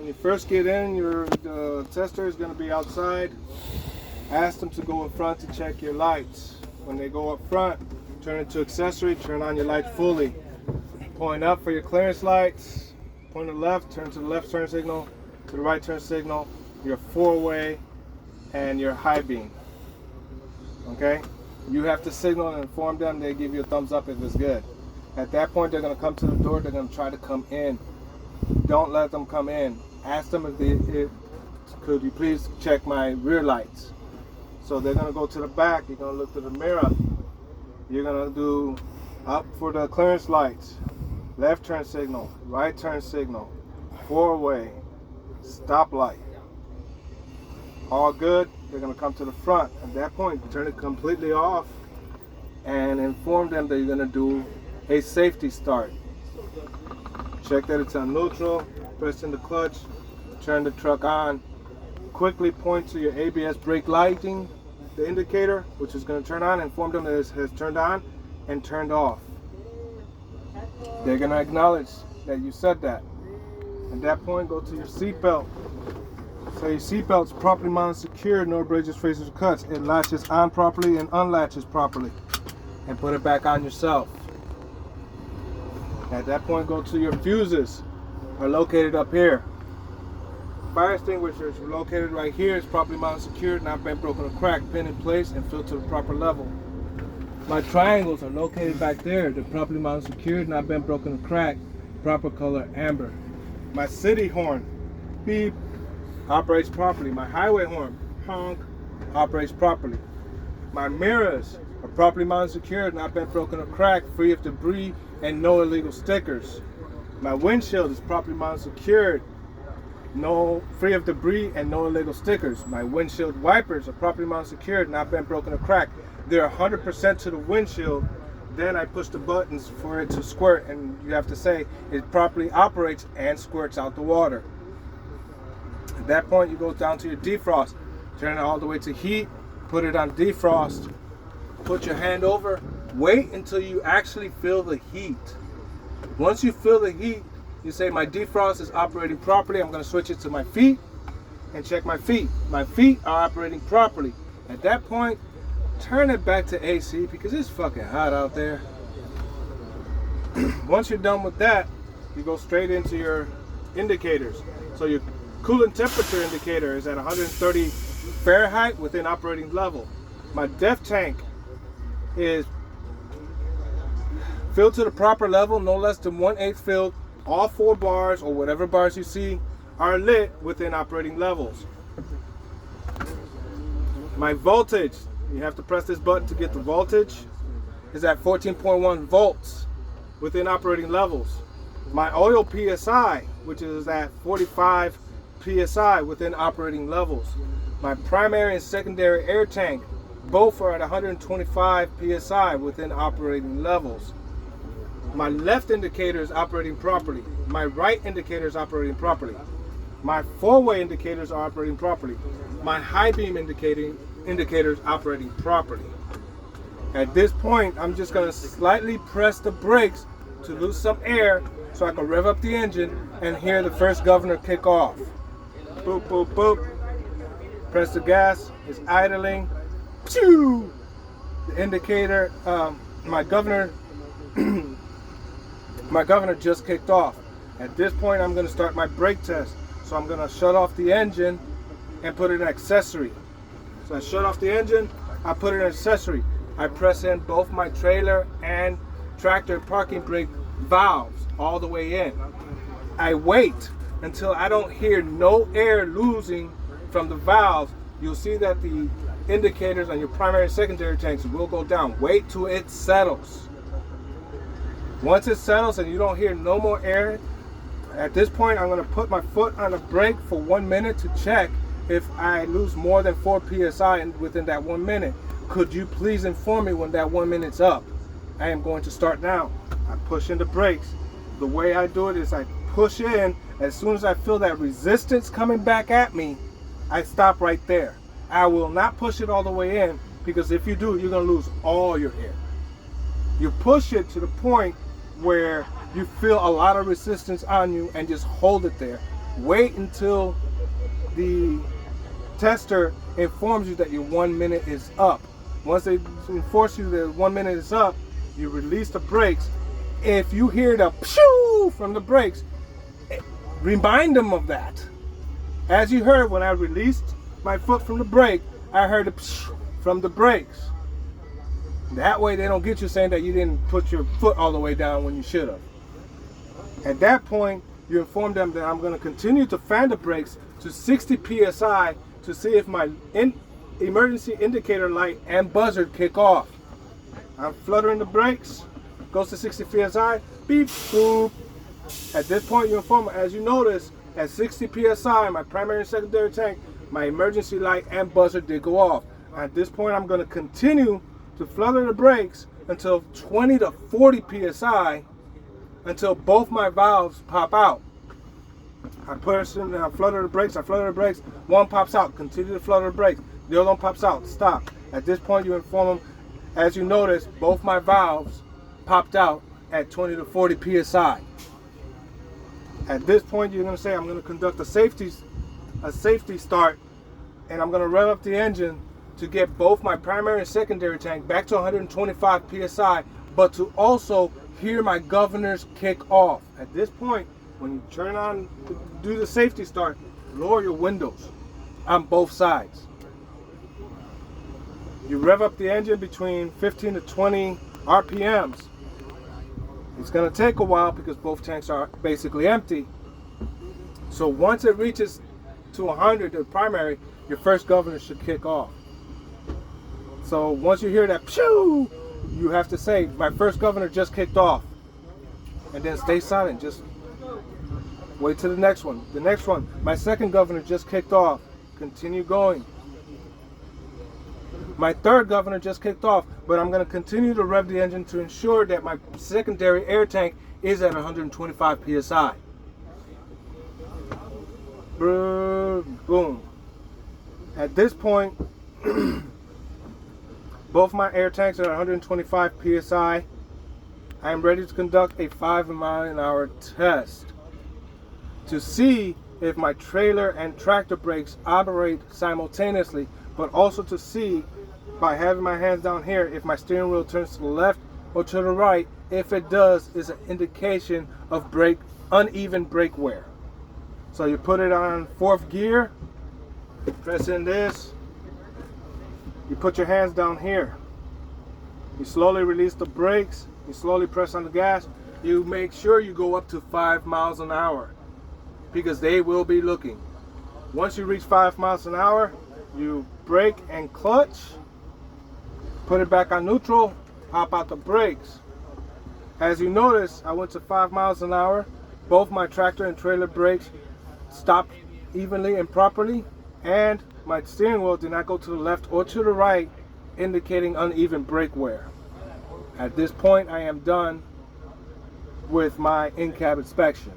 When you first get in, the tester is going to be outside. Ask them to go in front to check your lights. When they go up front, turn it to accessory, turn on your lights fully. Point up for your clearance lights. Point to the left, turn to the left turn signal, to the right turn signal, your four-way, and your high beam. Okay? You have to signal and inform them. They give you a thumbs up if it's good. At that point, they're going to come to the door. They're going to try to come in. Don't let them come in. Ask them if could you please check my rear lights. So they're going to go to the back. You're going to look through the mirror. You're going to do up for the clearance lights. Left turn signal, right turn signal, four-way, stoplight. All good. They're going to come to the front. At that point, turn it completely off and inform them that you're going to do a safety start. Check that it's on neutral, press in the clutch, turn the truck on. Quickly point to your ABS brake lighting, the indicator, which is going to turn on. Inform them that it has turned on and turned off. They're going to acknowledge that you said that. At that point, go to your seatbelt. So your seatbelt's properly mounted, secured, no abrasions, traces, or cuts. It latches on properly and unlatches properly. And put it back on yourself. At that point, go to your fuses. Are located up here. Fire extinguishers are located right here. It's properly mounted, secured, not bent, broken, or cracked. Pin in place and filled to the proper level. My triangles are located back there. They're properly mounted, secured, not bent, broken, or cracked. Proper color, amber. My city horn, beep, operates properly. My highway horn, honk, operates properly. My mirrors are properly mounted, secured, not bent, broken, or cracked, free of debris and no illegal stickers. My windshield is properly mounted, secured, free of debris and no illegal stickers. My windshield wipers are properly mounted, secured, not bent, broken, or cracked. They're 100% to the windshield. Then I push the buttons for it to squirt, and you have to say it properly operates and squirts out the water. At that point, you go down to your defrost. Turn it all the way to heat. Put it on defrost. Put your hand over. Wait until you actually feel the heat. Once you feel the heat, you say my defrost is operating properly. I'm going to switch it to my feet and check my feet. My feet are operating properly. At that point, turn it back to AC because it's fucking hot out there. Once you're done with that, you go straight into your indicators. So your coolant temperature indicator is at 130 Fahrenheit within operating level. My def tank is filled to the proper level, no less than 1/8 filled. All 4 bars or whatever bars you see are lit within operating levels. My voltage, you have to press this button to get the voltage, is at 14.1 volts within operating levels. My oil PSI, which is at 45 PSI within operating levels. My primary and secondary air tank, both are at 125 PSI within operating levels. My left indicator is operating properly. My right indicator is operating properly. My four-way indicators are operating properly. My high beam indicators operating properly. At this point, I'm just going to slightly press the brakes to lose some air so I can rev up the engine and hear the first governor kick off. Boop, boop, boop. Press the gas. It's idling. Choo! The indicator, my governor just kicked off. At this point, I'm going to start my brake test. So I'm going to shut off the engine and put it in accessory. So I shut off the engine, I put it in accessory. I press in both my trailer and tractor parking brake valves all the way in. I wait until I don't hear no air losing from the valves. You'll see that the indicators on your primary and secondary tanks will go down. Wait till it settles. Once it settles and you don't hear no more air, at this point I'm going to put my foot on the brake for 1 minute to check if I lose more than 4 PSI within that 1 minute. Could you please inform me when that 1 minute's up? I am going to start now. I push in the brakes. The way I do it is I push in. As soon as I feel that resistance coming back at me, I stop right there. I will not push it all the way in, because if you do, you're going to lose all your air. You push it to the point where you feel a lot of resistance on you and just hold it there. Wait until the tester informs you that your 1 minute is up. Once they enforce you that 1 minute is up, you release the brakes. If you hear the pshoo from the brakes, remind them of that. As you heard when I released my foot from the brake, I heard the pshoo from the brakes. That way they don't get you saying that you didn't put your foot all the way down when you should have. At that point, you inform them that I'm going to continue to fan the brakes to 60 psi to see if my emergency indicator light and buzzer kick off. I'm fluttering the brakes, goes to 60 psi, beep, boop. At this point, you inform, as you notice, at 60 psi, my primary and secondary tank, my emergency light and buzzer did go off. At this point, I'm going to continue to flutter the brakes until 20 to 40 psi until both my valves pop out. I flutter the brakes, one pops out, continue to flutter the brakes, the other one pops out, stop. At this point, you inform them, as you notice, both my valves popped out at 20 to 40 psi. At this point, you're going to say, I'm going to conduct a safety start, and I'm going to rev up the engine to get both my primary and secondary tank back to 125 psi, but to also hear my governors kick off. At this point, when you turn on, do the safety start, lower your windows on both sides. You rev up the engine between 15 to 20 RPMs. It's going to take a while because both tanks are basically empty. So once it reaches to 100, the primary, your first governor should kick off. So once you hear that pshoo, you have to say, my first governor just kicked off. And then stay silent. Just wait till the next one. The next one, my second governor just kicked off. Continue going. My third governor just kicked off, but I'm going to continue to rev the engine to ensure that my secondary air tank is at 125 psi. Boom. At this point, both my air tanks are at 125 psi. I am ready to conduct a 5 mile-an-hour test to see if my trailer and tractor brakes operate simultaneously, but also to see, by having my hands down here, if my steering wheel turns to the left or to the right. If it does, is an indication of uneven brake wear. So you put it on 4th gear, press in this, you put your hands down here, you slowly release the brakes, you slowly press on the gas, you make sure you go up to 5 miles an hour because they will be looking. Once you reach 5 miles an hour, you brake and clutch, put it back on neutral, pop out the brakes. As you notice, I went to 5 miles an hour. Both my tractor and trailer brakes stopped evenly and properly, and my steering wheel did not go to the left or to the right, indicating uneven brake wear. At this point, I am done with my in-cab inspection.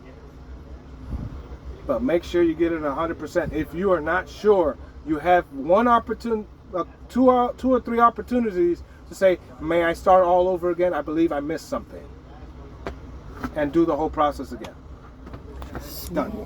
But make sure you get it 100%. If you are not sure, you have two or three opportunities to say, may I start all over again? I believe I missed something. And do the whole process again. Done.